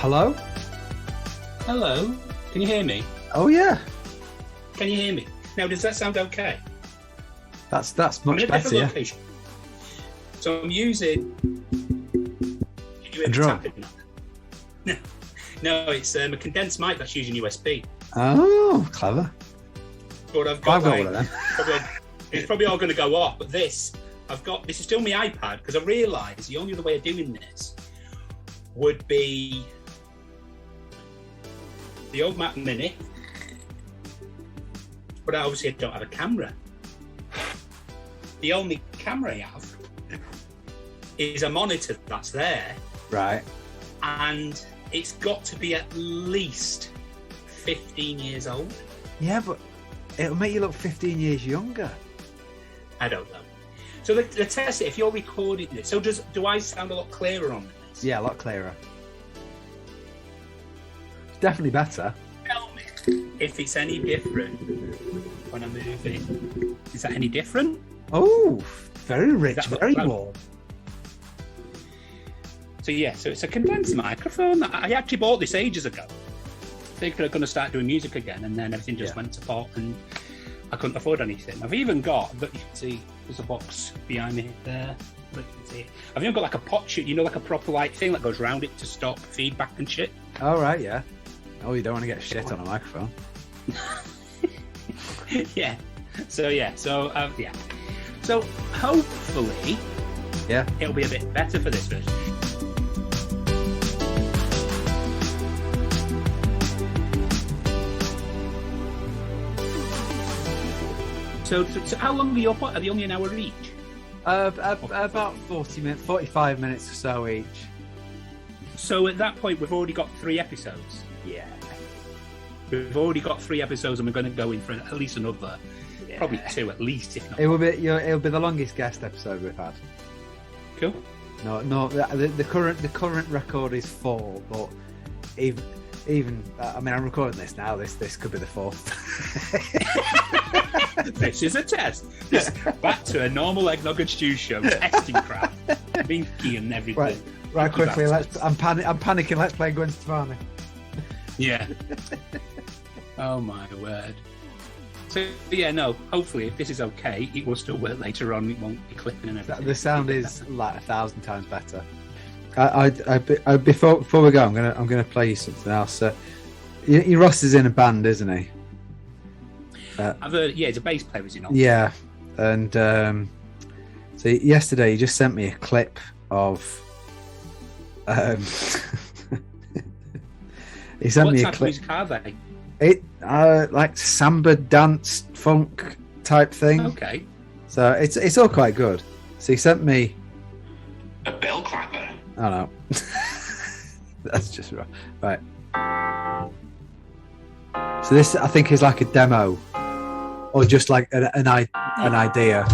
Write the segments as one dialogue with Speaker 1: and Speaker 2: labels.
Speaker 1: Hello?
Speaker 2: Hello? Can you hear me?
Speaker 1: Oh, yeah.
Speaker 2: Can you hear me? Now, does that sound okay?
Speaker 1: That's much better, yeah.
Speaker 2: Location. So I'm using...
Speaker 1: A drum?
Speaker 2: No, it's a condensed mic that's using USB.
Speaker 1: Oh, clever.
Speaker 2: But I've got
Speaker 1: one of them.
Speaker 2: It's probably all going to go off, but this is still my iPad, because I realised the only other way of doing this would be the old Mac Mini, but obviously I don't have a camera. The only camera I have is a monitor that's there.
Speaker 1: Right.
Speaker 2: And it's got to be at least 15 years old.
Speaker 1: Yeah, but it'll make you look 15 years younger.
Speaker 2: I don't know. So the test, if you're recording this, so do I sound a lot clearer on this?
Speaker 1: Yeah, a lot clearer. It's definitely better.
Speaker 2: Tell me if it's any different when I move it. Is that any different?
Speaker 1: Oh, very rich, very warm.
Speaker 2: So yeah, so it's a condensed microphone. I actually bought this ages ago. Thinking I'm going to start doing music again, and then everything just went to pot, and I couldn't afford anything. I've even got, but you can see there's a box behind me there. But you can see it. I've even got like a pot shoot, like a proper like thing that goes around it to stop feedback and shit.
Speaker 1: Oh right, yeah. Oh, you don't want to get shit on a microphone.
Speaker 2: Yeah. So hopefully, it'll be a bit better for this version. So how long are you up? Are they only an hour each?
Speaker 1: About 45 minutes or so each.
Speaker 2: So at that point, we've already got 3 episodes.
Speaker 1: Yeah.
Speaker 2: We've already got 3 episodes, and we're going to go in for at least another, probably 2 at least, if not.
Speaker 1: It'll be the longest guest episode we've had.
Speaker 2: Cool.
Speaker 1: No. The current record is 4, but even I mean, I'm recording this now. This could be the 4th.
Speaker 2: This is a test. Back to a normal Eggnog and Stew show, testing crap, binky and everything.
Speaker 1: Right, quickly. I'm panicking. Let's play Gwen Stefani.
Speaker 2: Yeah. Oh my word. So yeah, no. Hopefully, if this is okay, it will still work later on. It won't be clipping and everything.
Speaker 1: The sound is like 1,000 times better. Before we go, I'm gonna play you something else. Ross is in a band, isn't he?
Speaker 2: I've heard. Yeah, he's a bass player, is he not?
Speaker 1: Yeah, and so yesterday he just sent me a clip of. He sent me a clip. What type of
Speaker 2: music are they?
Speaker 1: It like samba dance funk type thing.
Speaker 2: Okay.
Speaker 1: So it's all quite good. So he sent me
Speaker 2: a bell clapper.
Speaker 1: Oh no. That's just right. So this I think is like a demo, or just like an idea.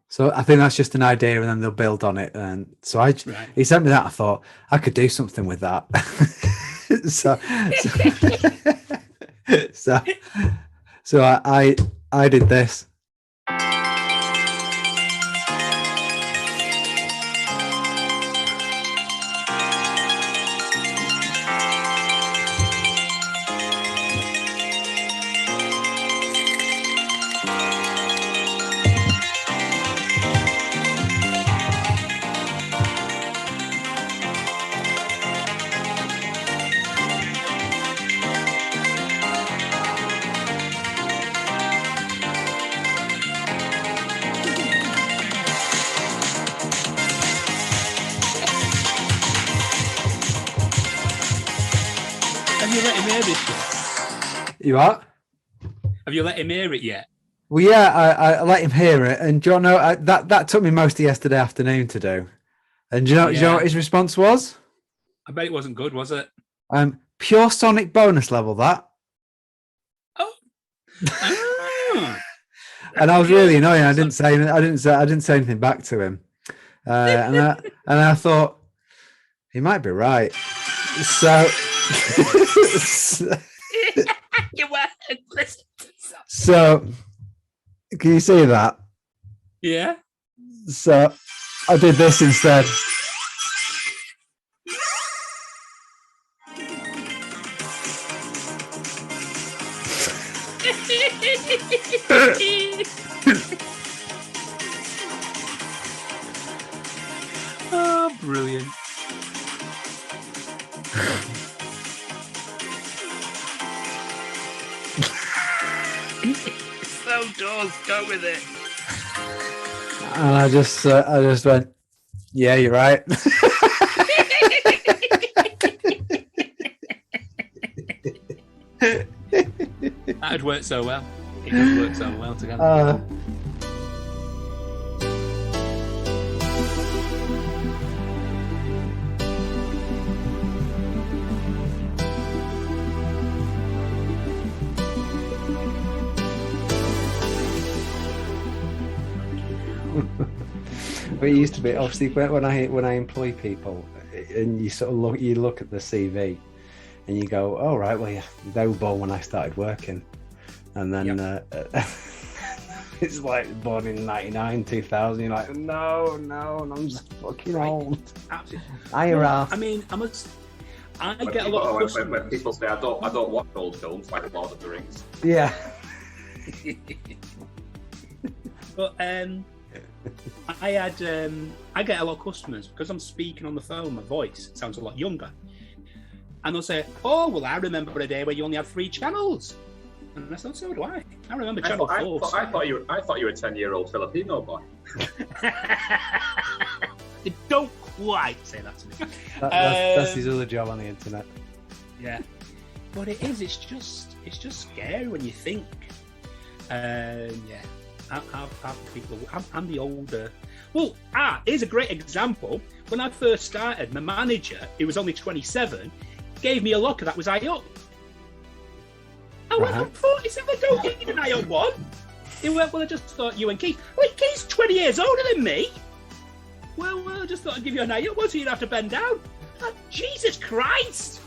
Speaker 1: So I think that's just an idea, and then they'll build on it. And so he sent me that. I thought I could do something with that. so I did this.
Speaker 2: Have you let him hear this yet?
Speaker 1: You what?
Speaker 2: Have you let him hear it yet?
Speaker 1: Well, yeah, I let him hear it, and do you know that took me most of yesterday afternoon to do. And do you know what his response was?
Speaker 2: I bet it wasn't good, was it?
Speaker 1: Pure Sonic bonus level that.
Speaker 2: Oh.
Speaker 1: And I was really annoying. I didn't say anything back to him, and I thought he might be right. So,
Speaker 2: you weren't listening to something.
Speaker 1: So, can you see that?
Speaker 2: Yeah.
Speaker 1: So, I did this instead.
Speaker 2: Oh, brilliant. So does, go with it.
Speaker 1: And I just went, yeah, you're right.
Speaker 2: That'd work so well. It does work so well together.
Speaker 1: But it used to be, obviously, when I employ people, and you sort of look at the CV, and you go, "Oh right, well, yeah, they were born when I started working," and then it's like born in '99, 2000. You're like, no, I'm just fucking old.
Speaker 2: Absolutely.
Speaker 1: I
Speaker 2: mean, I get a lot of customers.
Speaker 3: When people say I don't watch old films like Lord of the Rings.
Speaker 1: Yeah.
Speaker 2: But I get a lot of customers because I'm speaking on the phone. My voice sounds a lot younger, and they'll say, "Oh, well, I remember a day where you only had 3 channels." And I said, "So do I. I remember channel 4."
Speaker 3: I thought you were a 10-year-old Filipino boy.
Speaker 2: They don't quite say that to me.
Speaker 1: That's his other job on the internet.
Speaker 2: Yeah, but it is. It's just scary when you think. Yeah. Half the people. I'm the older. Well, here's a great example. When I first started, my manager, who was only 27, gave me a locker that was IO. I went, I'm 47, I don't need an IO one. He went, well, I just thought you and Keith. Well, Keith's 20 years older than me. Well, I just thought I'd give you an IO one so you'd have to bend down. Oh, Jesus Christ!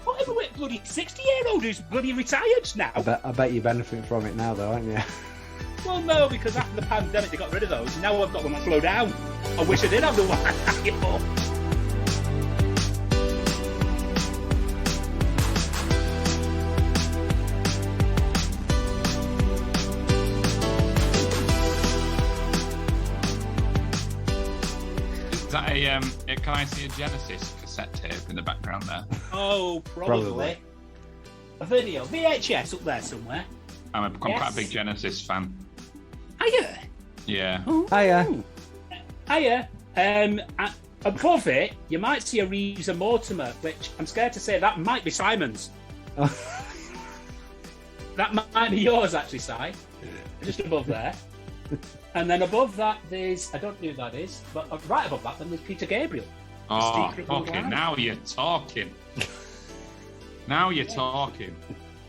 Speaker 2: What about a bloody 60-year-old who's bloody retired now?
Speaker 1: I bet you're benefiting from it now, though, aren't you?
Speaker 2: Well, no, because after the pandemic they got rid of those. Now I've got one that slow down. I wish I did have the one.
Speaker 4: Is that can I see a Genesis cassette tape in the background there?
Speaker 2: Oh, probably. A video. VHS up there somewhere.
Speaker 4: I'm quite a big Genesis fan.
Speaker 2: Are you?
Speaker 4: Yeah.
Speaker 1: Hiya.
Speaker 2: Above it, you might see a Reeves and Mortimer, which I'm scared to say that might be Simon's. That might be yours, actually, Si. Just above there. And then above that, there's, I don't know who that is, but right above that, then there's Peter Gabriel.
Speaker 4: Oh, fucking, now you're talking. Now you're talking.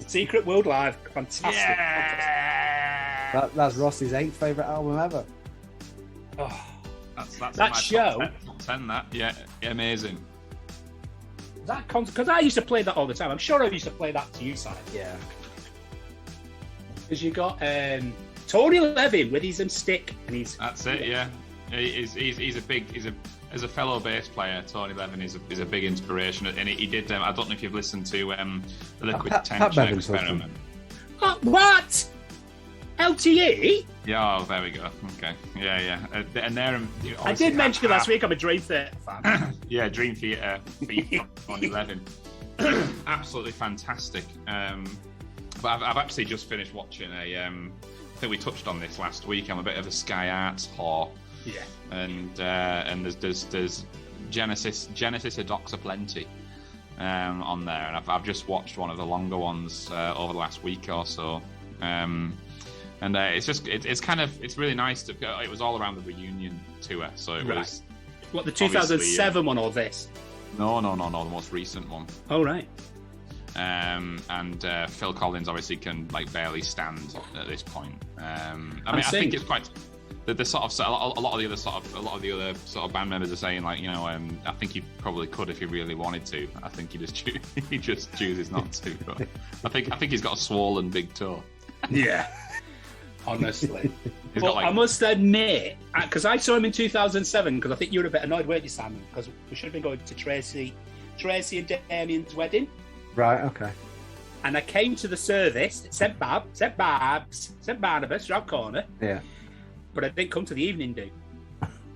Speaker 2: Secret World Live, fantastic.
Speaker 4: Yeah!
Speaker 1: That's Ross's 8th favourite album ever.
Speaker 2: Oh,
Speaker 4: That's
Speaker 2: that show.
Speaker 4: Top 10, that. Yeah, amazing.
Speaker 2: That because I used to play that all the time. I'm sure I used to play that to you, Si.
Speaker 1: Yeah.
Speaker 2: Because you got Tony Levin with his stick and he's.
Speaker 4: That's it. Yeah, he's a big. As a fellow bass player, Tony Levin is a big inspiration, and he did. I don't know if you've listened to the Liquid Tension Experiment.
Speaker 2: What? LTE?
Speaker 4: Yeah, oh, there we go. Okay, yeah. And they're.
Speaker 2: I did mention it last week. I'm a Dream Theater fan.
Speaker 4: Yeah, Dream Theater for Tony Levin. Absolutely fantastic. But I've actually just finished watching I think we touched on this last week. I'm a bit of a Sky Arts whore.
Speaker 2: Yeah.
Speaker 4: And there's Genesis A Docs A Plenty, on there, and I've just watched one of the longer ones over the last week or so. It's really nice to go. It was all around the reunion tour, so it was.
Speaker 2: What, the 2007 one or this?
Speaker 4: No, the most recent one.
Speaker 2: Oh, right.
Speaker 4: And Phil Collins obviously can barely stand at this point. I think it's quite the sort of a lot of the other sort of band members are saying I think he probably could if he really wanted to. I think he just chooses not to. But I think he's got a swollen big toe.
Speaker 2: Yeah. Honestly. Well, I must admit, because I saw him in 2007, because I think you were a bit annoyed, weren't you, Simon? Because we should have been going to Tracy and Damien's wedding.
Speaker 1: Right, okay.
Speaker 2: And I came to the service, St Barnabas, round corner.
Speaker 1: Yeah.
Speaker 2: But I didn't come to the evening do.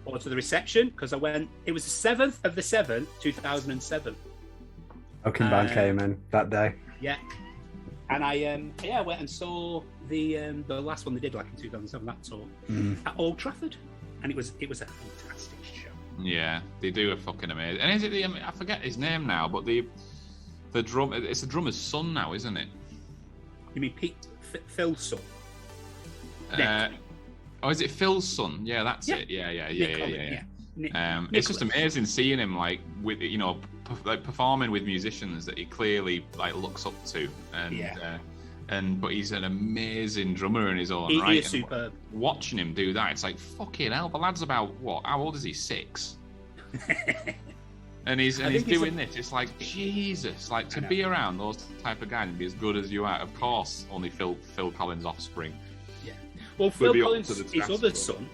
Speaker 2: Or to the reception, because it was the 7th of the 7th, 2007.
Speaker 1: Oaken Band came in that day.
Speaker 2: Yeah. And I went and saw the last one they did in 2007, that tour, at Old Trafford, and it was a fantastic show.
Speaker 4: Yeah, they do a fucking amazing. And is it I forget his name now, but the drum, it's the drummer's son now, isn't it?
Speaker 2: You mean Phil's son?
Speaker 4: Is it Phil's son? Yeah, that's it. Yeah. It's just amazing seeing him with performing with musicians that he clearly looks up to, but he's an amazing drummer in his own right.
Speaker 2: He is superb.
Speaker 4: Watching him do that, it's fucking hell. The lad's about how old is he? 6. and he's doing this. It's Jesus, to be around those type of guys and be as good as you are. Of course, only Phil Collins' offspring.
Speaker 2: Yeah. Well, Phil Collins, his other son,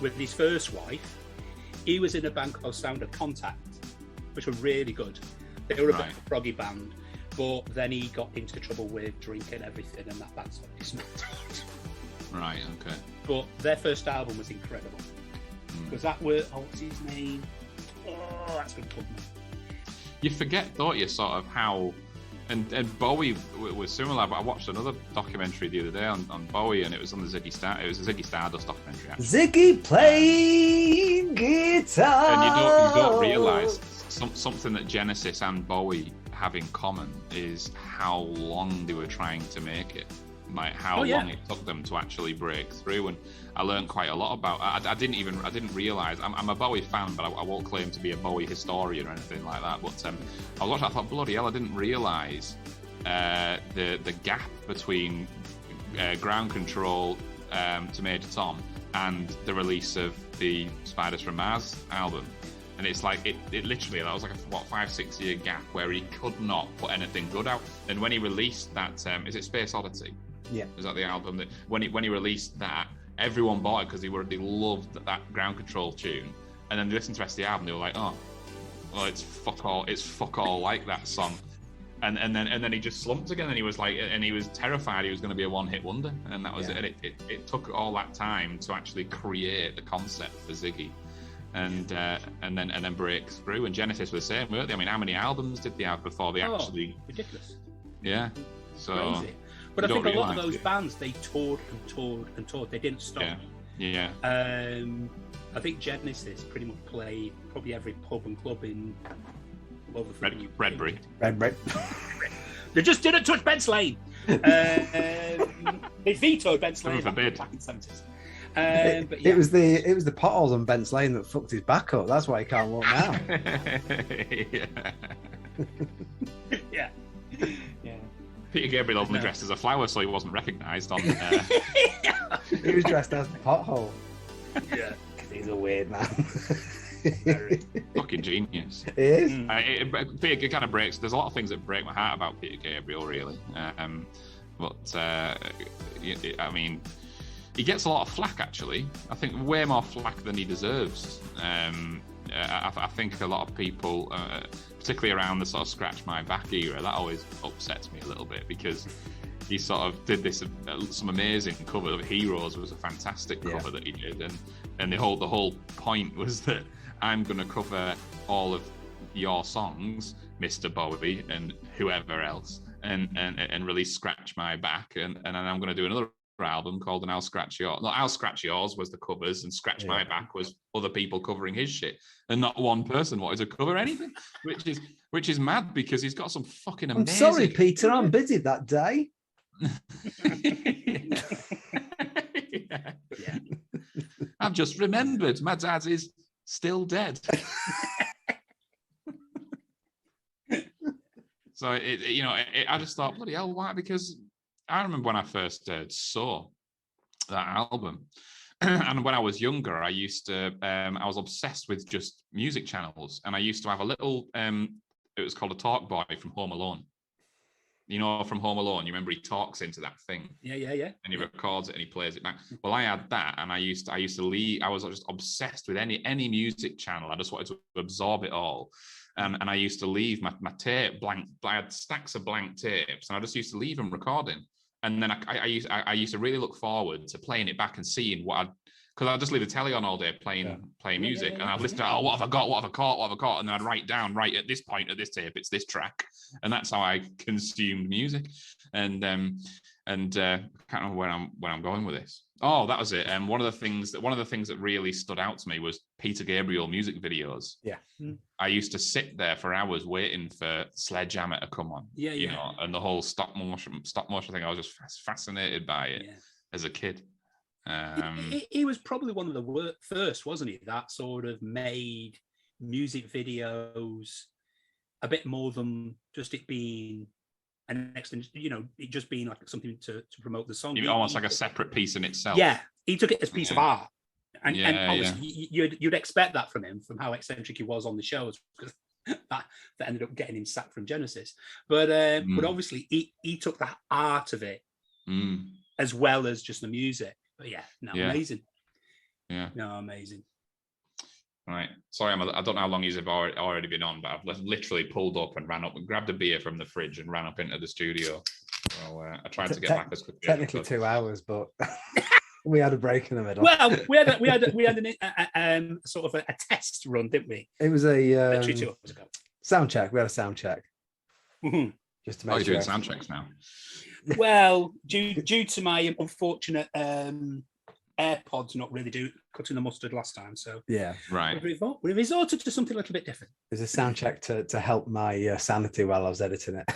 Speaker 2: with his first wife, he was in a band called Sound of Contact, which were really good. They were a bit of a proggy band, but then he got into trouble with drinking and everything, and that band's what he smoked.
Speaker 4: Right, okay.
Speaker 2: But their first album was incredible. Because that were, what's his name? Oh, that's going to put me.
Speaker 4: You forget, don't you, sort of how... And Bowie was similar, but I watched another documentary the other day on Bowie, and it was on the Ziggy Stardust documentary. Actually.
Speaker 1: Ziggy playing guitar,
Speaker 4: and you don't realise something that Genesis and Bowie have in common is how long they were trying to make it, how long it took them to actually break through. And I learned quite a lot about. I didn't realise. I'm a Bowie fan, but I won't claim to be a Bowie historian or anything like that. But I was watching. I thought, bloody hell, I didn't realise the gap between Ground Control to Major Tom and the release of the Spiders from Mars album. And it's it literally, that was a 5-6 year gap where he could not put anything good out. And when he released that, is it Space Oddity?
Speaker 1: Yeah.
Speaker 4: Is that the album that when he released that, everyone bought it because they loved that Ground Control tune. And then they listened to the rest of the album, they were like, oh, well, it's fuck all like that song. And then he just slumped again, and he was terrified he was going to be a one-hit wonder, and that was it. And it took all that time to actually create the concept for Ziggy. And then break through. And Genesis were the same, weren't they? I mean, how many albums did they have before they actually?
Speaker 2: Ridiculous.
Speaker 4: Yeah. So.
Speaker 2: Crazy. But I think a lot of those bands, they toured and toured and toured. They didn't stop.
Speaker 4: Yeah.
Speaker 2: I think Genesis pretty much played probably every pub and club in
Speaker 4: Redbury.
Speaker 2: They just didn't touch Bent's Lane. They vetoed Bent's Lane back in the 70s.
Speaker 1: It was the potholes on Bent's Lane that fucked his back up. That's why he can't walk now.
Speaker 2: Yeah.
Speaker 4: Peter Gabriel only dressed as a flower, so he wasn't recognised on.
Speaker 1: He was dressed as the pothole.
Speaker 2: Yeah,
Speaker 1: he's a weird man.
Speaker 4: Fucking genius.
Speaker 1: He is.
Speaker 4: Peter kind of breaks. There's a lot of things that break my heart about Peter Gabriel, really. I mean. He gets a lot of flack, actually. I think way more flack than he deserves. I think a lot of people, particularly around the sort of Scratch My Back era, that always upsets me a little bit, because he sort of did this some amazing cover of Heroes. Was a fantastic cover that he did, and the whole point was that I'm going to cover all of your songs, Mr. Bowie and whoever else, and release Scratch My Back, and I'm going to do another album called "And I'll Scratch Yours." No, "I'll Scratch Yours" was the covers, and "Scratch My Back" was other people covering his shit, and not one person wanted to cover anything, which is mad because he's got some fucking amazing.
Speaker 1: I'm sorry, Peter, I'm busy that day.
Speaker 4: Yeah. I've just remembered my dad is still dead. So I just thought, bloody hell, why? Because I remember when I first saw that album, and when I was younger, I used to, I was obsessed with just music channels, and I used to have a little, it was called a Talk Boy from Home Alone. You know, from Home Alone, you remember he talks into that thing.
Speaker 2: Yeah.
Speaker 4: And he records it and he plays it back. Well, I had that, and I used to leave. I was just obsessed with any music channel. I just wanted to absorb it all. And I used to leave my tape blank. I had stacks of blank tapes, and I just used to leave them recording. And then I used to really look forward to playing it back and seeing because I'd just leave the telly on all day playing music, and I'd listen to, what have I got, what have I caught, and then I'd write down, right at this point of this tape, it's this track, and that's how I consumed music. And I can't remember where I'm going with this. Oh, that was it. And one of the things that really stood out to me was Peter Gabriel music videos.
Speaker 1: Yeah.
Speaker 4: I used to sit there for hours waiting for Sledgehammer to come on. You know, and the whole stop motion thing. I was just fascinated by it as a kid.
Speaker 2: He was probably one of the first, wasn't he? That sort of made music videos a bit more than just it being an extension, it just being like something to promote the song.
Speaker 4: Almost like a separate piece in itself.
Speaker 2: Yeah, he took it as a piece of art. And obviously you'd expect that from him, from how eccentric he was on the shows, because that ended up getting him sacked from Genesis. But obviously he took that art of it as well as just the music. But amazing.
Speaker 4: Yeah.
Speaker 2: No, amazing.
Speaker 4: Right. Sorry, I don't know how long he's already been on, but I've literally pulled up and ran up and grabbed a beer from the fridge and ran up into the studio. So I tried to get back as quickly.
Speaker 1: Technically 2 hours, but we had a break in the middle.
Speaker 2: Well, we had a sort of a test run, didn't we?
Speaker 1: It was
Speaker 2: 2 hours ago.
Speaker 1: Sound check. We had a sound check. Just to make
Speaker 4: you're doing sound checks now.
Speaker 2: Well, due to my unfortunate AirPods not really cutting the mustard last time, so
Speaker 4: right.
Speaker 2: We resorted to something a little bit different.
Speaker 1: There's a sound check to help my sanity while I was editing it.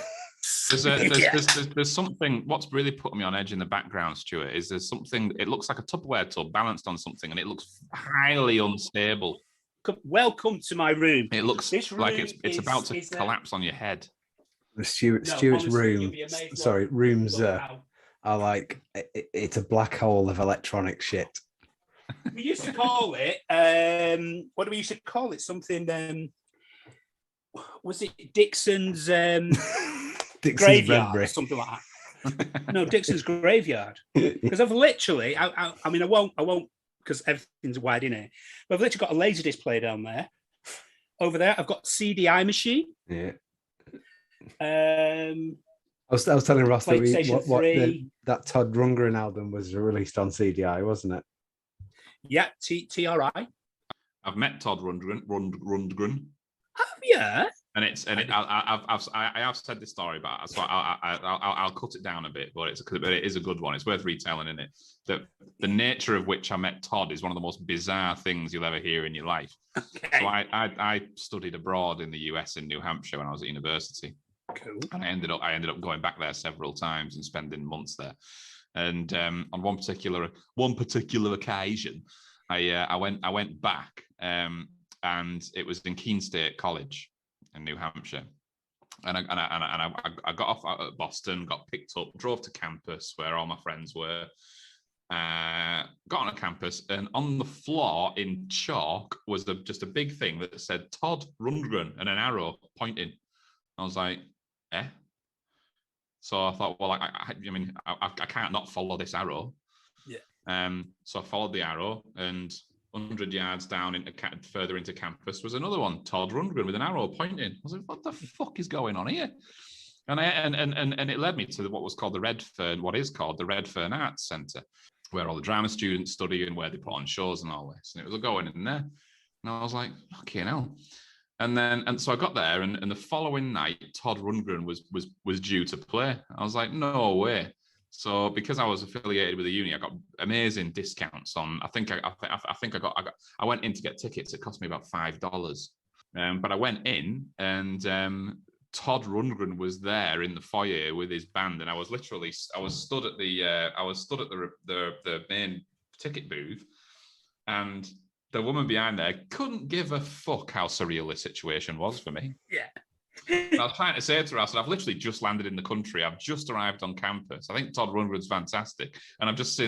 Speaker 4: There's something. What's really putting me on edge in the background, Stuart, is there's something. It looks like a Tupperware tub balanced on something, and it looks highly unstable.
Speaker 2: Welcome to my room.
Speaker 4: It looks like it's about to collapse on your head.
Speaker 1: The Stuart's room. Sorry, rooms are like it's a black hole of electronic shit.
Speaker 2: We used to call it. What do we used to call it? Something. Was it Dixon's graveyard or something like that? No, Dixon's graveyard. Because I've literally, I mean, I won't, because everything's wide in here. But I've literally got a Laserdisc down there. Over there, I've got CDI machine.
Speaker 1: Yeah. I was telling Ross that that Todd Rundgren album was released on CDI, wasn't it?
Speaker 2: Yeah, TRI.
Speaker 4: I've met Todd Rundgren.
Speaker 2: Have you?
Speaker 4: I have said this story, but so I'll cut it down a bit. But it is a good one. It's worth retelling, isn't it? The nature of which I met Todd is one of the most bizarre things you'll ever hear in your life. Okay. So I studied abroad in the US in New Hampshire when I was at university.
Speaker 2: Cool.
Speaker 4: And I ended up going back there several times and spending months there. And on one particular occasion, I went back, and it was in Keene State College in New Hampshire, and I got off at Boston, got picked up, drove to campus where all my friends were. Got on a campus, and on the floor in chalk was just a big thing that said Todd Rundgren and an arrow pointing. I was like, eh? So I thought, well, I can't not follow this arrow. Yeah. So I followed the arrow, and 100 yards down further into campus was another one, Todd Rundgren with an arrow pointing. I was like, what the fuck is going on here? And it led me to what is called the Redfern Arts Centre, where all the drama students study and where they put on shows and all this. And it was going in there, and I was like, okay, now. And so I got there, and the following night, Todd Rundgren was due to play. I was like, no way. So because I was affiliated with the uni, I got amazing discounts on. I went in to get tickets. It cost me about $5. But I went in and Todd Rundgren was there in the foyer with his band, and I was stood at the main ticket booth, and the woman behind there couldn't give a fuck how surreal this situation was for me.
Speaker 2: Yeah.
Speaker 4: I was trying to say to her, I said, I've literally just landed in the country. I've just arrived on campus. I think Todd Rundgren's fantastic. And I've just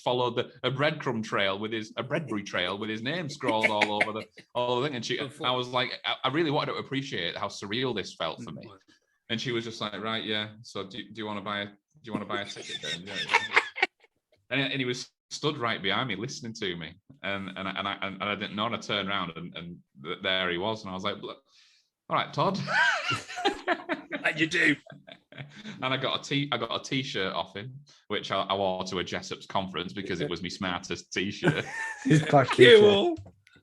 Speaker 4: followed a breadcrumb trail with a Bredbury trail with his name scrawled all over the thing. And I was like, I really wanted to appreciate how surreal this felt for me. And she was just like, right, yeah. So do you want to buy a ticket then? Yeah. And he was stood right behind me listening to me. And I didn't know, and I turned around and there he was. And I was like, look, all right, Todd.
Speaker 2: Like you do.
Speaker 4: And I got a t-shirt off him, which I wore to a Jessup's conference because it was my smartest t-shirt.
Speaker 1: It's quite
Speaker 2: Cool.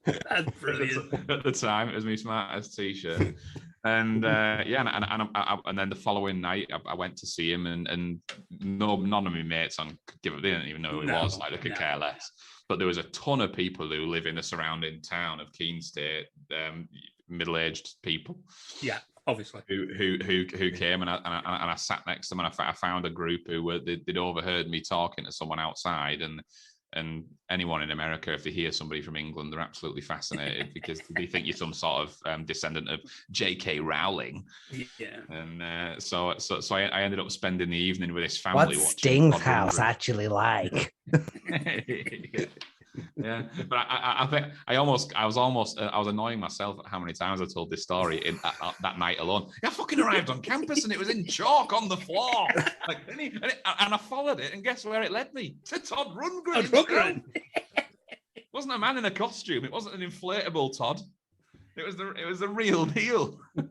Speaker 2: That's brilliant.
Speaker 4: At the time, it was my smartest t-shirt. And and then the following night, I went to see him, and none of my mates they didn't even know who he was. Like, they could care less. But there was a ton of people who live in the surrounding town of Keene State, middle-aged people.
Speaker 2: Yeah, obviously.
Speaker 4: Who came, and I sat next to them, and I found a group who they'd overheard me talking to someone outside, and anyone in America, if they hear somebody from England, they're absolutely fascinated because they think you're some sort of descendant of J.K. Rowling.
Speaker 2: Yeah.
Speaker 4: And so I ended up spending the evening with his family.
Speaker 1: What's Sting's house actually like?
Speaker 4: Yeah, but I think I was annoying myself at how many times I told this story that night alone. I fucking arrived on campus and it was in chalk on the floor. And I followed it, and guess where it led me? To Todd Rundgren. It wasn't a man in a costume. It wasn't an inflatable Todd. It was the real deal.
Speaker 2: No,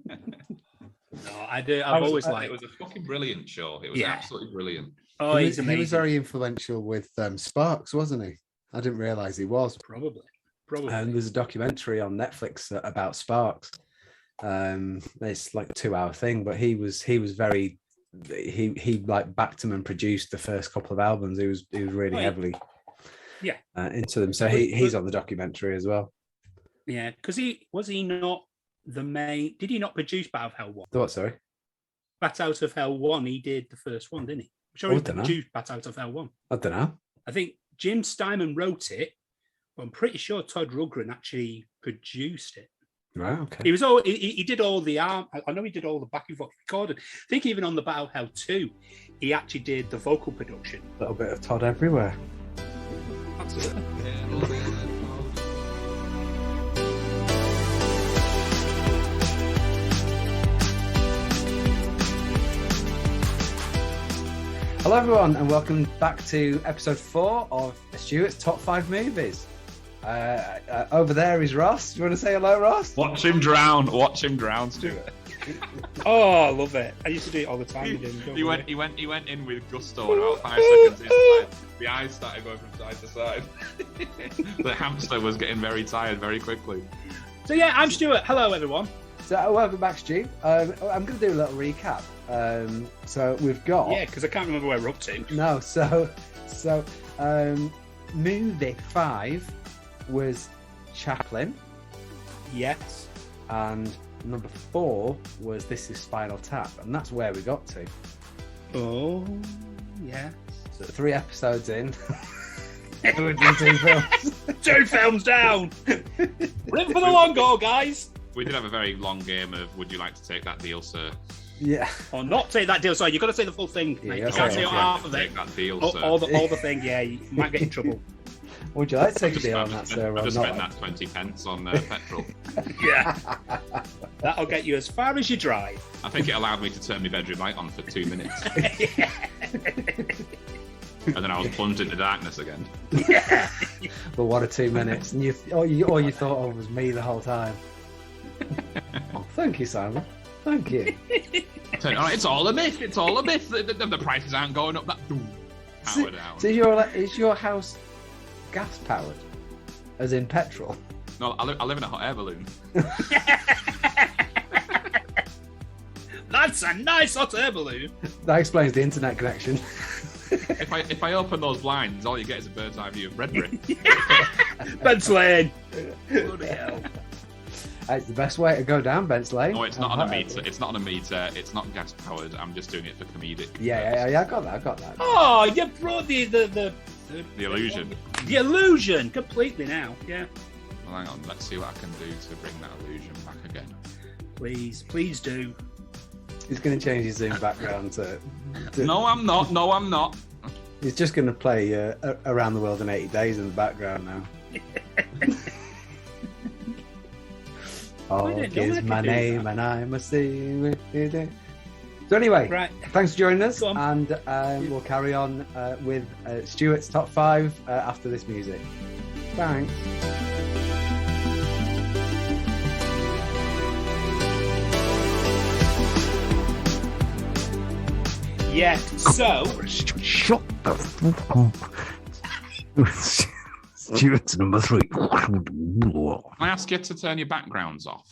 Speaker 2: I do. I've always liked.
Speaker 4: It was a fucking brilliant show. It was absolutely brilliant.
Speaker 2: Oh, he's amazing.
Speaker 5: He was very influential with Sparks, wasn't he? I didn't realise he was.
Speaker 2: Probably.
Speaker 1: And there's a documentary on Netflix about Sparks. It's like a 2-hour thing, but he like backed him and produced the first couple of albums. He was really heavily into them. So he's on the documentary as well.
Speaker 2: Yeah, because he not the main. Did he not produce Bat Out of Hell 1?
Speaker 1: What? Sorry,
Speaker 2: Bat Out of Hell 1. He did the first one, didn't he? I'm sure he produced Bat Out of Hell 1.
Speaker 1: I don't know.
Speaker 2: I think Jim Steinman wrote it, but I'm pretty sure Todd Rundgren actually produced it.
Speaker 1: Right, okay.
Speaker 2: He did all the I know he did all the backing vocals recorded. I think even on the Battle of Hell 2, he actually did the vocal production.
Speaker 1: A little bit of Todd everywhere.
Speaker 2: Absolutely.
Speaker 1: Hello everyone, and welcome back to episode 4 of Stuart's Top 5 Movies. Over there is Ross. Do you want to say hello, Ross?
Speaker 4: Watch him drown, Stuart.
Speaker 2: Oh, I love it. I used to do it all the time.
Speaker 4: He went in with gusto, and about 5 seconds inside, the eyes started going from side to side. The hamster was getting very tired very quickly.
Speaker 2: So yeah, I'm Stuart. Hello everyone.
Speaker 1: So welcome back, Stu. I'm going to do a little recap. So we've got...
Speaker 2: Yeah, because I can't remember where we're up to.
Speaker 1: No, so movie 5 was Chaplin.
Speaker 2: Yes.
Speaker 1: And number 4 was This Is Spinal Tap, and that's where we got to.
Speaker 2: Oh, yeah.
Speaker 1: So 3 episodes in. 2 films.
Speaker 2: 2 films down. We're in for the long haul, guys.
Speaker 4: We did have a very long game of Would You Like to Take That Deal, Sir?
Speaker 1: Yeah.
Speaker 2: Or not take that deal. Sorry, you've got to say the full thing.
Speaker 1: Yeah,
Speaker 2: you can't say half of it.
Speaker 4: Take that deal, sir.
Speaker 2: All the thing, yeah, you might get in trouble.
Speaker 1: Would you like to take a deal on that, sir?
Speaker 4: I just spent that 20 pence on petrol.
Speaker 2: Yeah. That'll get you as far as you drive.
Speaker 4: I think it allowed me to turn my bedroom light on for 2 minutes.
Speaker 2: Yeah.
Speaker 4: And then I was plunged into darkness again.
Speaker 2: Yeah.
Speaker 1: But what a 2 minutes. And all you thought of was me the whole time. Oh, thank you, Simon. Thank you.
Speaker 4: It's all a myth. It's all a myth. The prices aren't going up. Power down.
Speaker 1: So is your house gas powered, as in petrol?
Speaker 4: No, I live in a hot air balloon.
Speaker 2: That's a nice hot air balloon.
Speaker 1: That explains the internet connection.
Speaker 4: if I open those blinds, all you get is a bird's eye view of Redbury.
Speaker 2: Bents Lane. Bloody hell.
Speaker 1: It's the best way to go down Bents Lane.
Speaker 4: No, it's not on a meter. It's not on a meter. It's not gas powered. I'm just doing it for comedic.
Speaker 1: Yeah, I got that.
Speaker 2: Oh, you brought the
Speaker 4: illusion.
Speaker 2: The illusion completely now. Yeah.
Speaker 4: Well, hang on. Let's see what I can do to bring that illusion back again.
Speaker 2: Please do.
Speaker 1: He's going to change his Zoom background to...
Speaker 4: No, I'm not. No, I'm not.
Speaker 1: He's just going to play Around the World in 80 Days in the background now. Oh, is my name and I must sing with you. So anyway,
Speaker 2: right.
Speaker 1: Thanks for joining us, and we'll carry on with Stuart's top 5 after this music. Thanks.
Speaker 2: Yeah, so...
Speaker 1: Shut the fuck up. Stuart's number 3.
Speaker 4: Can I ask you to turn your backgrounds off?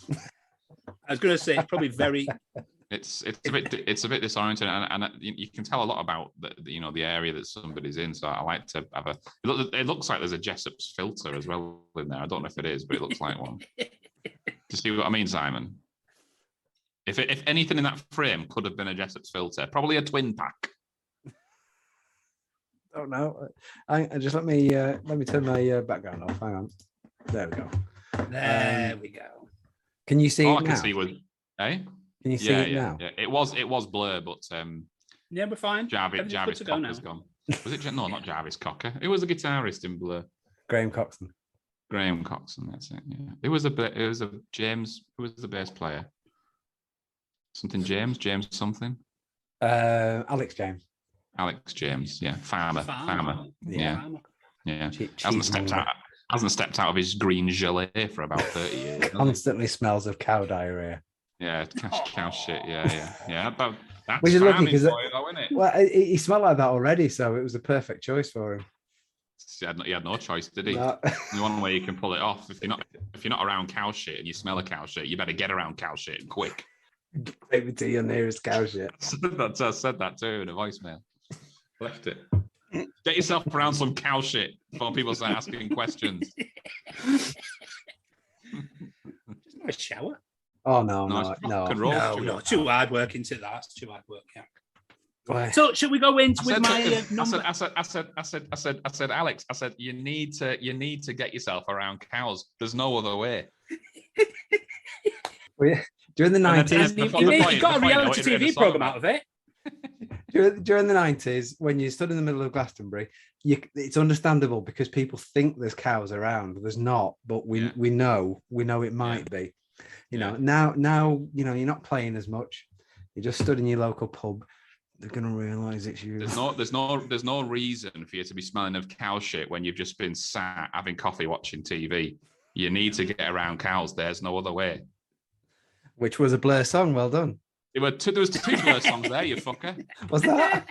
Speaker 2: I was going to say, it's probably very...
Speaker 4: It's a bit disorienting, and you can tell a lot about the area that somebody's in. So I like to have a. It looks like there's a Jessop's filter as well in there. I don't know if it is, but it looks like one. Do you see what I mean, Simon? If anything in that frame could have been a Jessop's filter, probably a twin pack.
Speaker 1: Oh no! I just let me turn my background off. Hang on. There we go.
Speaker 2: There we go.
Speaker 1: Can you see
Speaker 4: All
Speaker 1: it
Speaker 4: I
Speaker 1: now?
Speaker 4: can see was,
Speaker 1: Can you see it now?
Speaker 4: Yeah. It was blur, but
Speaker 2: yeah, we're fine.
Speaker 4: Jarvis Cocker's gone. Was it? No, not Jarvis Cocker. It was a guitarist in Blur.
Speaker 1: Graham Coxon.
Speaker 4: Graham Coxon. That's it. Yeah. It was a James. Who was the bass player? Something James something.
Speaker 1: Alex James.
Speaker 4: Alex James. Yeah. Farmer.
Speaker 1: Yeah.
Speaker 4: Yeah. Hasn't stepped out of his green gelée for about 30 years.
Speaker 1: Constantly smells of cow diarrhea.
Speaker 4: Yeah, cow shit. Yeah. That's
Speaker 1: which is lucky
Speaker 4: farming
Speaker 1: because
Speaker 4: for you, though, isn't it?
Speaker 1: Well, he smelled like that already, so it was a perfect choice for him.
Speaker 4: He had no choice, did he?
Speaker 1: No.
Speaker 4: The one way you can pull it off, if you're not around cow shit and you smell a cow shit, you better get around cow shit quick.
Speaker 1: Take me to your nearest cow shit.
Speaker 4: I said that too in a voicemail. Left it. Get yourself around some cow shit before people start asking questions.
Speaker 2: A shower?
Speaker 1: Oh no.
Speaker 2: Too hard work into that. It's too hard work. Yeah.
Speaker 1: Why?
Speaker 2: So should we go into with my number?
Speaker 4: I said, Alex. I said you need to get yourself around cows. There's no other way.
Speaker 1: During the 90s,
Speaker 2: you got a reality TV program out of it.
Speaker 1: During the 90s, when you stood in the middle of Glastonbury, it's understandable because people think there's cows around. There's not, but we know it might be. Now you're not playing as much. You just stood in your local pub. They're gonna realise it's you.
Speaker 4: There's no reason for you to be smelling of cow shit when you've just been sat having coffee watching TV. You need to get around cows. There's no other way.
Speaker 1: Which was a Blur song. Well done.
Speaker 4: There was two Blur songs there, you fucker.
Speaker 1: Was that?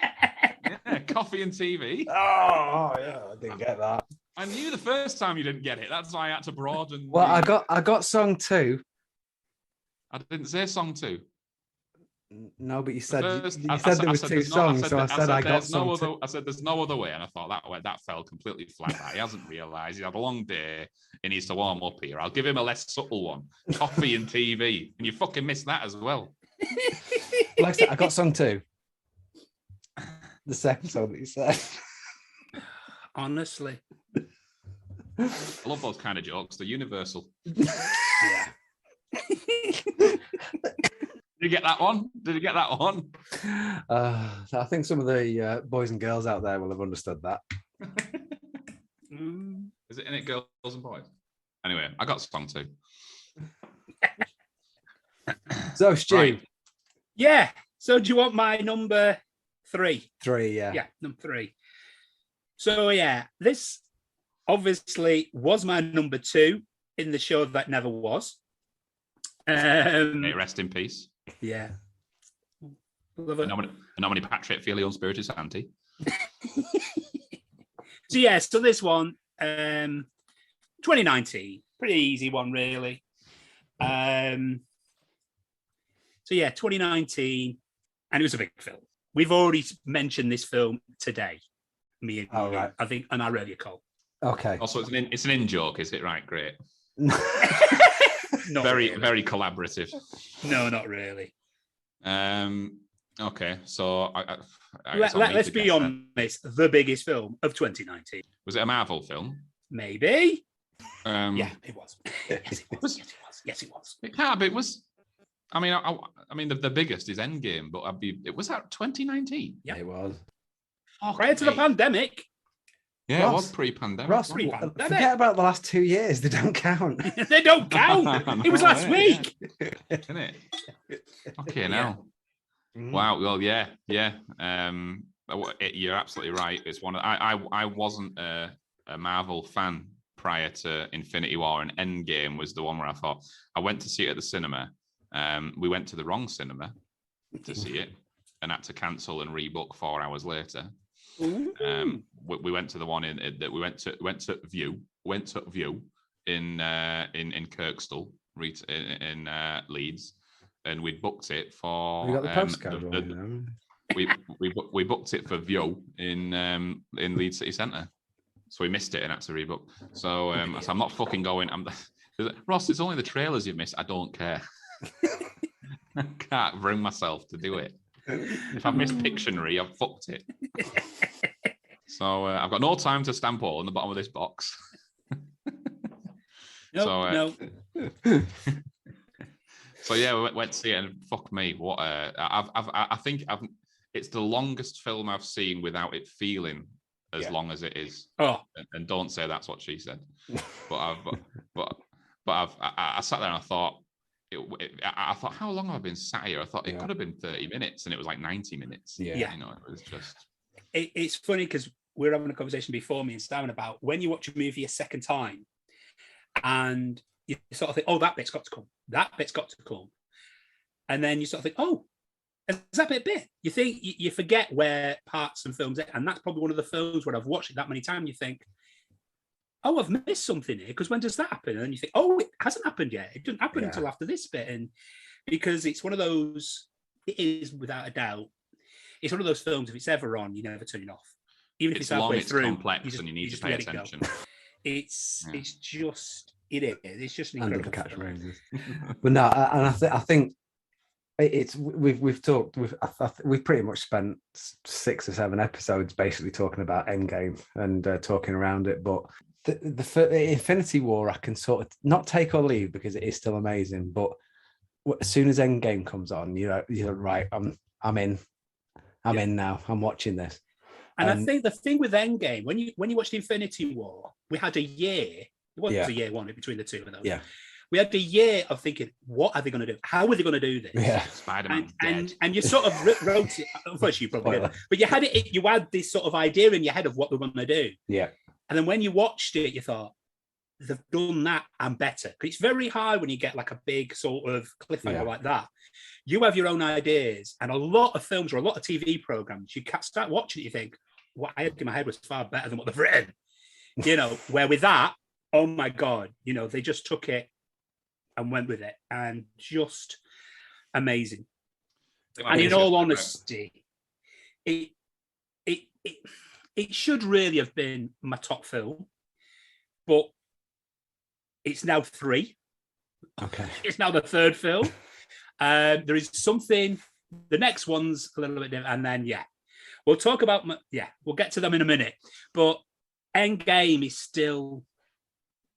Speaker 4: Yeah, coffee and TV.
Speaker 1: Oh yeah, I didn't get that.
Speaker 4: I knew the first time you didn't get it. That's why I had to broaden.
Speaker 1: Well, I got song 2.
Speaker 4: I didn't say song 2.
Speaker 1: No, but you said there were 2 songs, so I said I got song 2.
Speaker 4: I said there's no other way, and I thought that fell completely flat. He hasn't realised. He had a long day. He needs to warm up here. I'll give him a less subtle one: coffee and TV. And you fucking missed that as well.
Speaker 1: Like I said, I got song 2. The second song that you said.
Speaker 2: Honestly,
Speaker 4: I love those kind of jokes. They're universal.
Speaker 2: Yeah.
Speaker 4: Did you get that one?
Speaker 1: I think some of the boys and girls out there will have understood that.
Speaker 4: Is it in it, girls and boys? Anyway, I got song 2.
Speaker 1: So, Stu.
Speaker 4: Right.
Speaker 2: Yeah. So, do you want my number 3?
Speaker 1: 3, yeah.
Speaker 2: Yeah, number 3. So, yeah, this obviously was my number 2 in the show that never was.
Speaker 4: May it rest in peace.
Speaker 2: Yeah. Love it.
Speaker 4: Nomini Patrick Filion Spiritus Anti.
Speaker 2: So this one, 2019, pretty easy one, really. 2019, and it was a big film. we've already mentioned this film today. Me and
Speaker 1: Oh,
Speaker 2: you,
Speaker 1: right.
Speaker 2: I think, and I really call.
Speaker 1: Okay.
Speaker 4: Also, it's an in-joke, is it? Right, great.
Speaker 2: Not
Speaker 4: Very,
Speaker 2: really.
Speaker 4: very collaborative.
Speaker 2: No, not really.
Speaker 4: Okay, so
Speaker 2: Let's be honest. The biggest film of 2019.
Speaker 4: Was it a Marvel film?
Speaker 2: Maybe.
Speaker 4: Yeah,
Speaker 2: it was. Yes, it was. Yes, it was.
Speaker 4: It can't be. It was. I mean, the biggest is Endgame, but it was that 2019.
Speaker 2: Yeah,
Speaker 1: it was.
Speaker 2: Prior to the pandemic.
Speaker 4: Yeah,
Speaker 1: Ross,
Speaker 4: it was pre-pandemic.
Speaker 1: Ross,
Speaker 2: Pre-pandemic.
Speaker 1: forget about the last 2 years. They don't count.
Speaker 2: They don't count. It was last week.
Speaker 4: Yeah. Isn't it? Okay, now.
Speaker 1: Mm.
Speaker 4: Wow. Well, yeah. You're absolutely right. It's one. I wasn't a Marvel fan prior to Infinity War, and Endgame was the one where I thought I went to see it at the cinema. We went to the wrong cinema to see it, and had to cancel and rebook 4 hours later. We went to the one that we went to View in Kirkstall in Leeds, and we booked it for.
Speaker 1: You got the postcode
Speaker 4: we booked it for View in Leeds City Centre, so we missed it and had to rebook. So so I'm not fucking going. Ross, it's only the trailers you've missed. I don't care. I can't bring myself to do it. If I've missed Pictionary, I've fucked it. So I've got no time to stamp all in the bottom of this box.
Speaker 2: No.
Speaker 4: So yeah, we went to see it, and fuck me, what I think it's the longest film I've seen without it feeling as long as it is.
Speaker 2: Oh,
Speaker 4: and don't say that's what she said. But I sat there and I thought. I thought, how long have I been sat here? I thought it could have been 30 minutes, and it was like 90 minutes.
Speaker 2: Yeah.
Speaker 4: You know, it was just.
Speaker 2: It's funny because we were having a conversation before, me and Stan, about when you watch a movie a second time, and you sort of think, "Oh, that bit's got to come. That bit's got to come," and then you sort of think, "Oh, is that bit?" You think you forget where parts and films are, and that's probably one of the films where I've watched it that many times. You think, "Oh, I've missed something here," because when does that happen? And then you think, "Oh, it hasn't happened yet. It didn't happen until after this bit." And because it's one of those, it is without a doubt, it's one of those films. If it's ever on, you never turn it off. Even if it's halfway through,
Speaker 4: complex, and you need to pay attention.
Speaker 2: It's just it's just an incredible
Speaker 1: catchphrases. But no, and I think it's we've talked we've pretty much spent 6 or 7 episodes basically talking about Endgame and talking around it, but. The Infinity War, I can sort of not take or leave because it is still amazing. But as soon as Endgame comes on, you're right. I'm in. I'm in now. I'm watching this.
Speaker 2: And I think the thing with Endgame, when you watched Infinity War, we had a year. It wasn't a year, one between the two of them.
Speaker 1: Yeah.
Speaker 2: We had a year of thinking, what are they going to do? How are they going to do this?
Speaker 1: Yeah.
Speaker 4: Spider-Man
Speaker 2: and you sort of wrote it. Unfortunately, you probably did, but you had it. You had this sort of idea in your head of what they were going to do.
Speaker 1: Yeah.
Speaker 2: And then when you watched it, you thought, they've done that and better. It's very hard when you get like a big sort of cliffhanger like that. You have your own ideas, and a lot of films or a lot of TV programs, you can't start watching it, you think, what I had in my head was far better than what they've written. Where with that, oh my God, they just took it and went with it, and just amazing. And in all honesty, it should really have been my top film, but it's now 3.
Speaker 1: Okay.
Speaker 2: It's now the 3rd film. There is something, the next one's a little bit different, and then, we'll talk about, we'll get to them in a minute, but Endgame is still,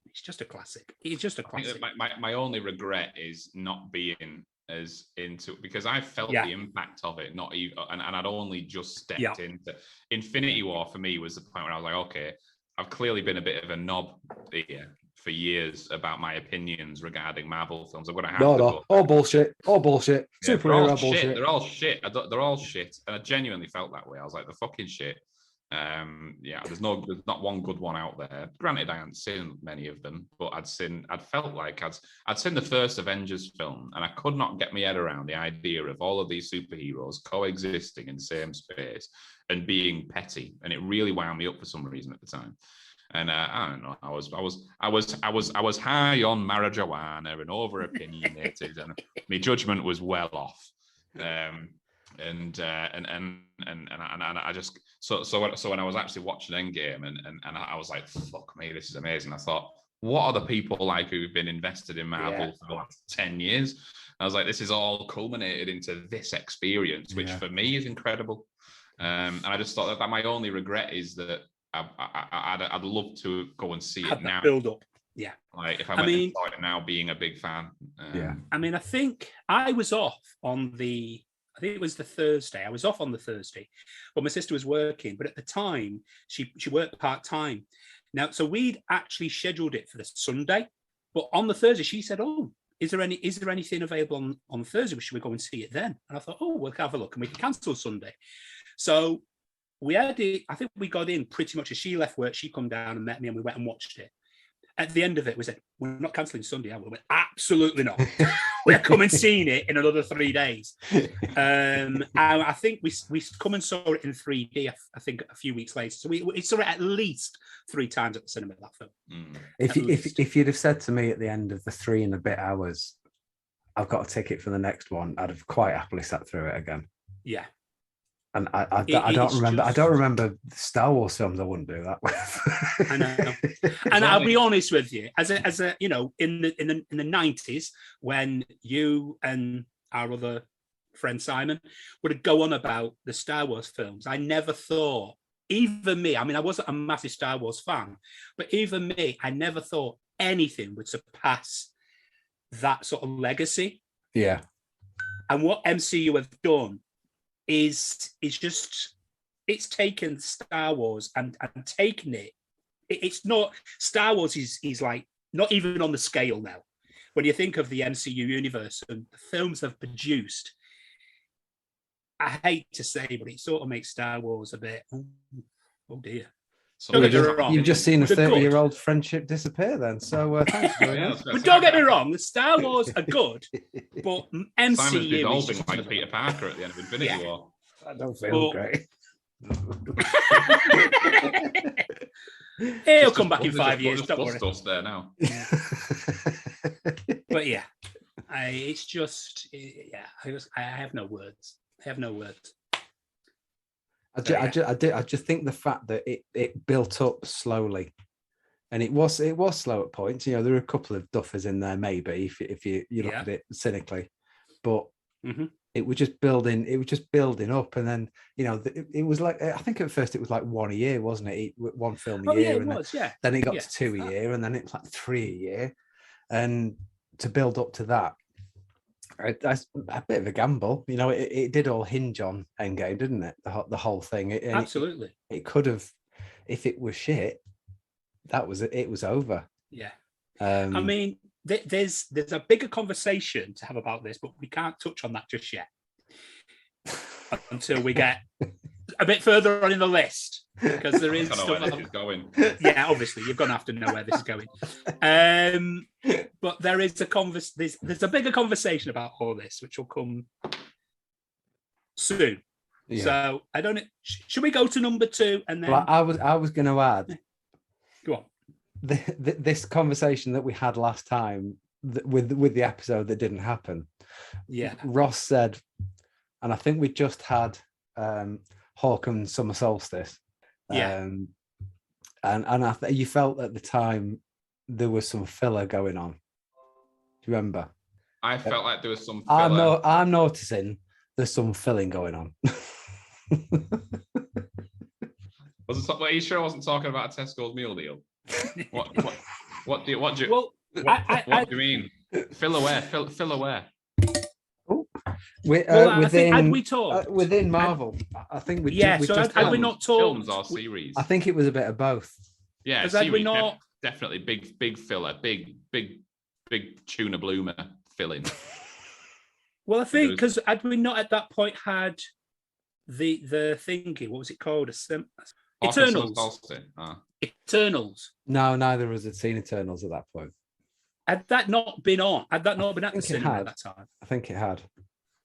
Speaker 2: it's just a classic. It's just a classic.
Speaker 4: My only regret is not being as into, because I felt the impact of it, not even, and I'd only just stepped into Infinity War. For me, was the point where I was like, okay, I've clearly been a bit of a knob here for years about my opinions regarding Marvel films. I'm going to have to
Speaker 1: all bullshit, superhero bullshit.
Speaker 4: They're all shit. They're all shit, and I genuinely felt that way. I was like, they're fucking shit. There's not one good one out there. Granted, I hadn't seen many of them, but I'd seen the first Avengers film, and I could not get my head around the idea of all of these superheroes coexisting in the same space and being petty, and it really wound me up for some reason at the time. And I don't know, I was high on marijuana and over opinionated, and my judgment was well off. and I just so when I was actually watching Endgame and I was like, fuck me, this is amazing. I thought, what are the people like who've been invested in Marvel for the last 10 years? I was like, this is all culminated into this experience, which for me is incredible. And I just thought that my only regret is that I'd love to go and see it now.
Speaker 2: Build up. Yeah.
Speaker 4: Like if I went and saw it now, being a big fan.
Speaker 2: I mean, I think I was off on I think it was the Thursday. I was off on the Thursday, but my sister was working. But at the time, she worked part-time. Now, so we'd actually scheduled it for the Sunday, but on the Thursday, she said, "Oh, is there anything available on Thursday? Should we go and see it then?" And I thought, "Oh, we'll have a look and we can cancel Sunday." So we had it. I think we got in pretty much as she left work. She come down and met me, and we went and watched it. At the end of it, we said, "We're not cancelling Sunday, are we?" We went, "Absolutely not. We're coming seeing it in another 3 days." I think we come and saw it in 3D. I think a few weeks later, so we saw it at least 3 times at the cinema. That film.
Speaker 1: If you'd have said to me at the end of the 3 and a bit hours, "I've got a ticket for the next one," I'd have quite happily sat through it again.
Speaker 2: Yeah.
Speaker 1: And I don't remember Star Wars films I wouldn't do that with.
Speaker 2: I know. And I'll be honest with you, as a in the 90s, when you and our other friend Simon would go on about the Star Wars films, I never thought, even me, I mean, I wasn't a massive Star Wars fan, but even me, I never thought anything would surpass that sort of legacy.
Speaker 1: Yeah.
Speaker 2: And what MCU have done is just, it's taken Star Wars and taken it. It's not, Star Wars is like not even on the scale now. When you think of the MCU universe and the films they've produced, I hate to say, but it sort of makes Star Wars a bit, oh dear.
Speaker 1: So you've just seen a 30-year-old friendship disappear then. So thanks for that.
Speaker 2: But don't get me wrong, the Star Wars are good, but MCU
Speaker 4: Simon's dissolving like Peter Parker at the end of Infinity War.
Speaker 1: I don't feel great.
Speaker 2: He'll come back in 5 years. Don't worry.
Speaker 4: Dust there now.
Speaker 2: But yeah, it's just, I have no words. I have no words.
Speaker 1: I just think the fact that it built up slowly, and it was slow at points. You know, there were a couple of duffers in there, maybe if you look at it cynically, but it was just building. It was just building up, and then it was like, I think at first it was like 1 a year, wasn't it? One film a year, and then it got to 2 a year, and then it's like 3 a year, and to build up to that. That's a bit of a gamble, it did all hinge on Endgame, didn't it? The whole thing.
Speaker 2: Absolutely.
Speaker 1: It could have, if it was shit, it was over.
Speaker 2: Yeah. I mean, there's a bigger conversation to have about this, but we can't touch on that just yet until we get a bit further on in the list, because there is stuff.
Speaker 4: Where this is going.
Speaker 2: Yeah, obviously you're going to have to know where this is going. But there is there's a bigger conversation about all this, which will come soon. Yeah. So I don't know. Should we go to number 2 and then?
Speaker 1: Well, I was going to add.
Speaker 2: Go on.
Speaker 1: This conversation that we had last time with the episode that didn't happen.
Speaker 2: Yeah.
Speaker 1: Ross said, and I think we just had Hawk and Summer Solstice.
Speaker 2: Yeah.
Speaker 1: And you felt at the time there was some filler going on. Do you remember?
Speaker 4: I felt like there was some filler.
Speaker 1: I'm noticing there's some filling going on.
Speaker 4: Are you sure I wasn't talking about a Tesco's meal deal? What do you mean? Filler where? Filler where?
Speaker 1: Within,
Speaker 2: we talked
Speaker 1: within Marvel, I think we.
Speaker 2: Yeah, so had we not talked
Speaker 4: films or series?
Speaker 1: I think it was a bit of both.
Speaker 4: Yeah, series, definitely big filler, big tuna bloomer filling.
Speaker 2: Well, I think because had we not at that point had the thingy, what was it called? Eternals. Eternals.
Speaker 1: No, neither of us had seen Eternals at that point.
Speaker 2: Had that not been on? Had that not been at the cinema at that time?
Speaker 1: I think it had.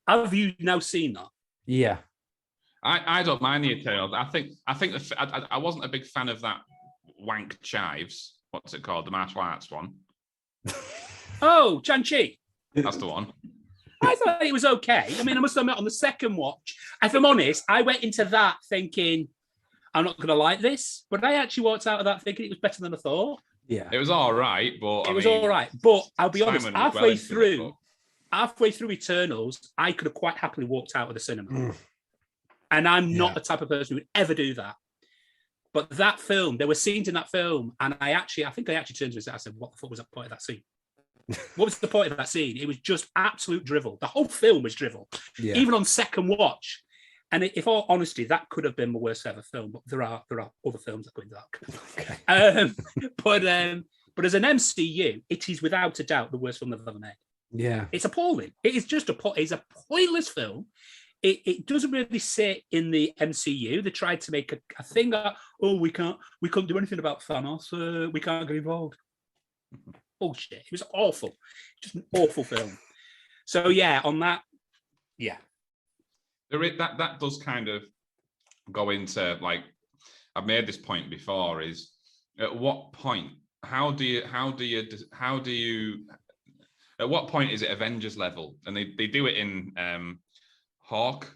Speaker 2: Have you now seen that?
Speaker 1: Yeah.
Speaker 4: I don't mind the Eternals. I think I wasn't a big fan of that wank chives. What's it called? The martial arts one.
Speaker 2: Oh, Chan-Chi.
Speaker 4: That's the one.
Speaker 2: I thought it was okay. I mean, I must admit, on the second watch, if I'm honest, I went into that thinking, I'm not going to like this, but I actually walked out of that thinking it was better than I thought.
Speaker 1: Yeah.
Speaker 4: It was all right, but
Speaker 2: it was all right. But I'll be honest,
Speaker 4: Simon was well
Speaker 2: halfway
Speaker 4: into it,
Speaker 2: through Eternals, I could have quite happily walked out of the cinema. And I'm not the type of person who would ever do that. But that film, there were scenes in that film, and I think I actually turned to him and said, what the fuck was the point of that scene? What was the point of that scene? It was just absolute drivel. The whole film was drivel, even on second watch. And if all honesty, that could have been my worst ever film. But there are other films that go into that. Okay. But as an MCU, it is without a doubt the worst film they've ever made.
Speaker 1: Yeah,
Speaker 2: it's appalling. It is just it's a pointless film. It doesn't really sit in the MCU. They tried to make a thing that, we can't do anything about Thanos. We can't get involved. Bullshit. It was awful. Just an awful film. So yeah, on that, yeah.
Speaker 4: That does kind of go into, like, I've made this point before, is at what point, how do you at what point is it Avengers level? And they do it in Hawkeye.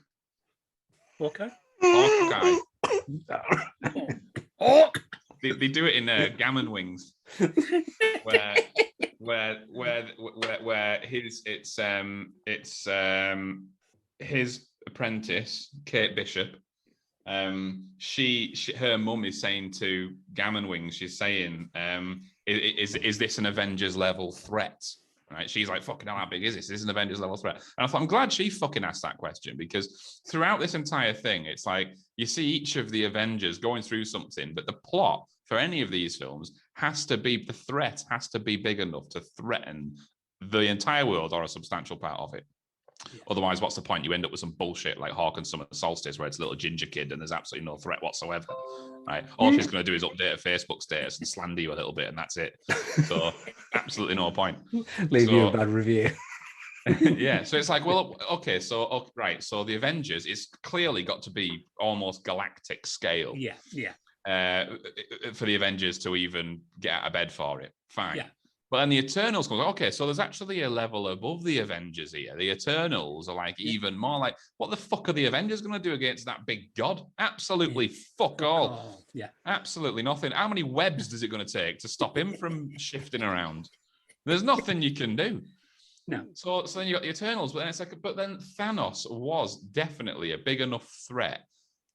Speaker 4: They do it in Gammon Wings, where his apprentice Kate Bishop. Her mum is saying to Gammon Wings, she's saying, is this an Avengers level threat? Right? She's like, fucking hell, how big is this? This is an Avengers level threat. And I thought, I'm glad she fucking asked that question, because throughout this entire thing, it's like you see each of the Avengers going through something, but the plot for any of these films the threat has to be big enough to threaten the entire world or a substantial part of it. Yeah. Otherwise, what's the point? You end up with some bullshit like Hawk and Summer Solstice, where it's a little ginger kid and there's absolutely no threat whatsoever. Right? All she's going to do is update her Facebook status and slander you a little bit, and that's it. So, absolutely no point.
Speaker 1: Leave you a bad review.
Speaker 4: Yeah. So it's like, well, okay. So, right. So the Avengers is clearly got to be almost galactic scale.
Speaker 2: Yeah. Yeah.
Speaker 4: For the Avengers to even get out of bed for it. Fine.
Speaker 2: Yeah.
Speaker 4: But then the Eternals goes, okay, so there's actually a level above the Avengers here. The Eternals are like even more like, what the fuck are the Avengers going to do against that big god? Absolutely fuck all.
Speaker 2: Yeah.
Speaker 4: Absolutely nothing. How many webs is it going to take to stop him from shifting around? There's nothing you can do.
Speaker 2: No.
Speaker 4: So then you got the Eternals, but then it's like, but then Thanos was definitely a big enough threat.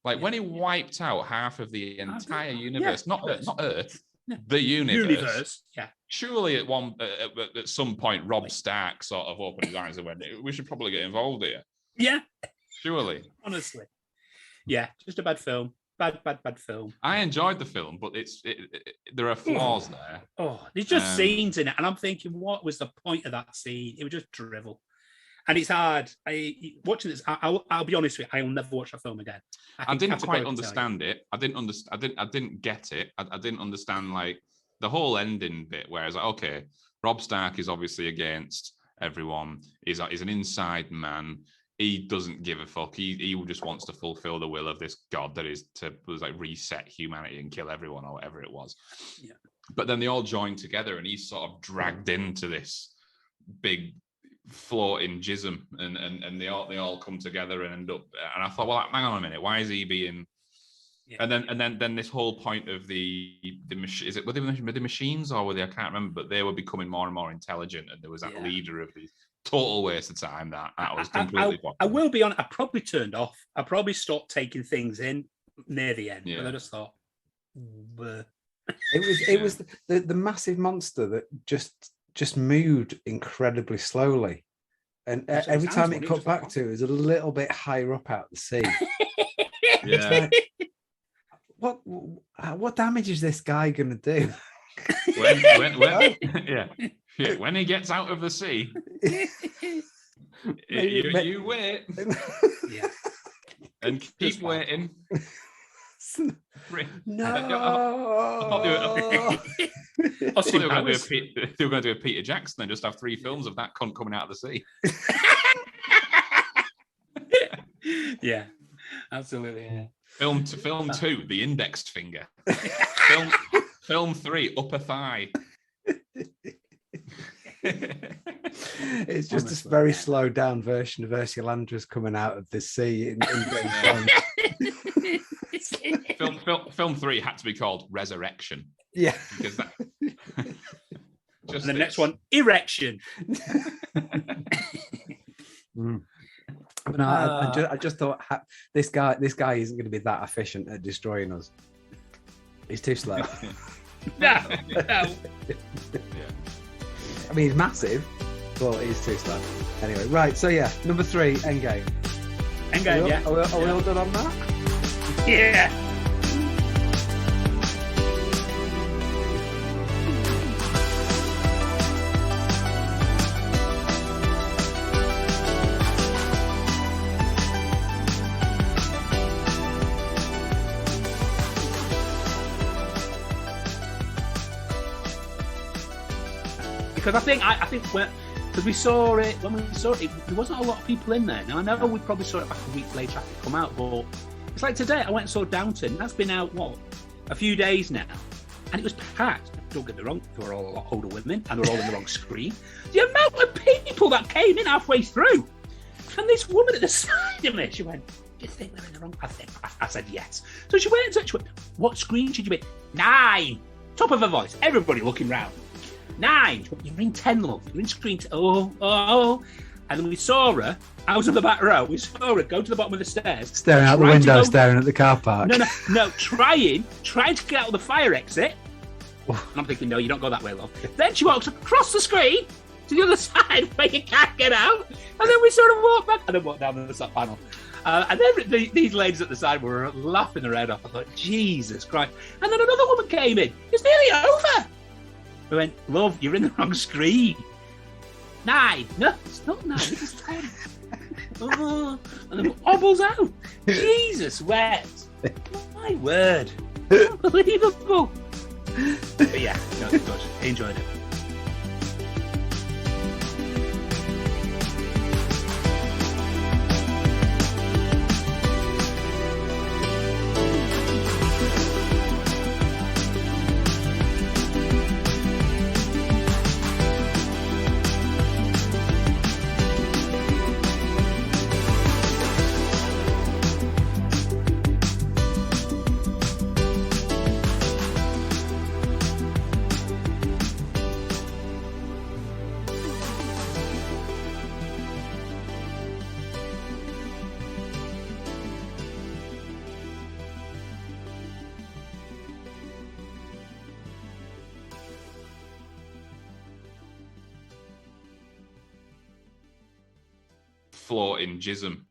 Speaker 4: Like when he wiped out half of the entire universe, not Earth. The universe.
Speaker 2: Yeah.
Speaker 4: Surely at some point, Rob Stark sort of opened his eyes and went, "We should probably get involved here."
Speaker 2: Yeah.
Speaker 4: Surely.
Speaker 2: Honestly. Yeah. Just a bad film. Bad film.
Speaker 4: I enjoyed the film, but there are flaws there.
Speaker 2: Oh, there's just scenes in it, and I'm thinking, what was the point of that scene? It was just drivel. And it's hard. Watching this, I'll be honest with you, I will never watch that film again.
Speaker 4: I didn't quite understand it. I didn't get it. I didn't understand like the whole ending bit where it's like, okay, Rob Stark is obviously against everyone. He's an inside man. He doesn't give a fuck. He just wants to fulfill the will of this god that is to like reset humanity and kill everyone or whatever it was.
Speaker 2: Yeah.
Speaker 4: But then they all join together and he's sort of dragged into this big floating jism and they all come together and end up, and I thought, well, hang on a minute, why is he being and then this whole point of the is it were the machines or were they, I can't remember, but they were becoming more and more intelligent, and there was that leader of the total waste of time that was completely
Speaker 2: I will be honest, I probably turned off. I probably stopped taking things in near the end, but I just thought
Speaker 1: it was the massive monster that just moved incredibly slowly, and every time it cut back to it was a little bit higher up out the sea.
Speaker 4: Yeah.
Speaker 1: Like, what damage is this guy gonna do?
Speaker 4: When he gets out of the sea, you wait.
Speaker 2: Yeah.
Speaker 4: And keep waiting.
Speaker 1: No.
Speaker 4: I thought they were going to do a Peter Jackson and just have 3 films of that cunt coming out of the sea.
Speaker 2: Yeah, absolutely. Yeah.
Speaker 4: Film 2, the indexed finger. Film 3, upper thigh.
Speaker 1: It's just this very slowed down version of Ursula Andress coming out of the sea in James Bond.
Speaker 4: Film 3 had to be called Resurrection.
Speaker 1: Yeah.
Speaker 4: Because that...
Speaker 2: And the next one, Erection.
Speaker 1: But no, I just thought this guy isn't going to be that efficient at destroying us. He's too slow.
Speaker 2: No.
Speaker 4: Yeah.
Speaker 1: I mean, he's massive, but he's too slow. Anyway, right. So yeah, number 3, Endgame.
Speaker 2: Endgame, yeah.
Speaker 1: Are we all done on that?
Speaker 2: Yeah. Because I think because we saw it when we saw it, there wasn't a lot of people in there. Now I know we probably saw it back a week later after it come out, but it's like today I went and saw Downton. That's been out a few days now, and it was packed. Don't get me wrong, they were all a lot older women, and they were all on the wrong screen. The amount of people that came in halfway through, and this woman at the side of me, she went, "Do you think they're in the wrong?" I said yes. So she went and she went, "What screen should you be?" 9. Top of her voice. Everybody looking round. 9. You're in 10, love. You're in screen 10. Oh. And then we saw her out of the back row. We saw her go to the bottom of the stairs.
Speaker 1: Staring out the window, staring at the car park.
Speaker 2: No. Trying to get out of the fire exit. And I'm thinking, no, you don't go that way, love. Then she walks across the screen to the other side where you can't get out. And then we sort of walk back and then walk down the top panel. And then these ladies at the side were laughing their head off. I thought, Jesus Christ. And then another woman came in. It's nearly over. We went, love, you're in the wrong screen. 9. No, it's not 9. This is 10. And then hobbles out. Jesus wept. My word. Unbelievable. But yeah, no, it was good. I enjoyed it.
Speaker 4: Floor in Jism.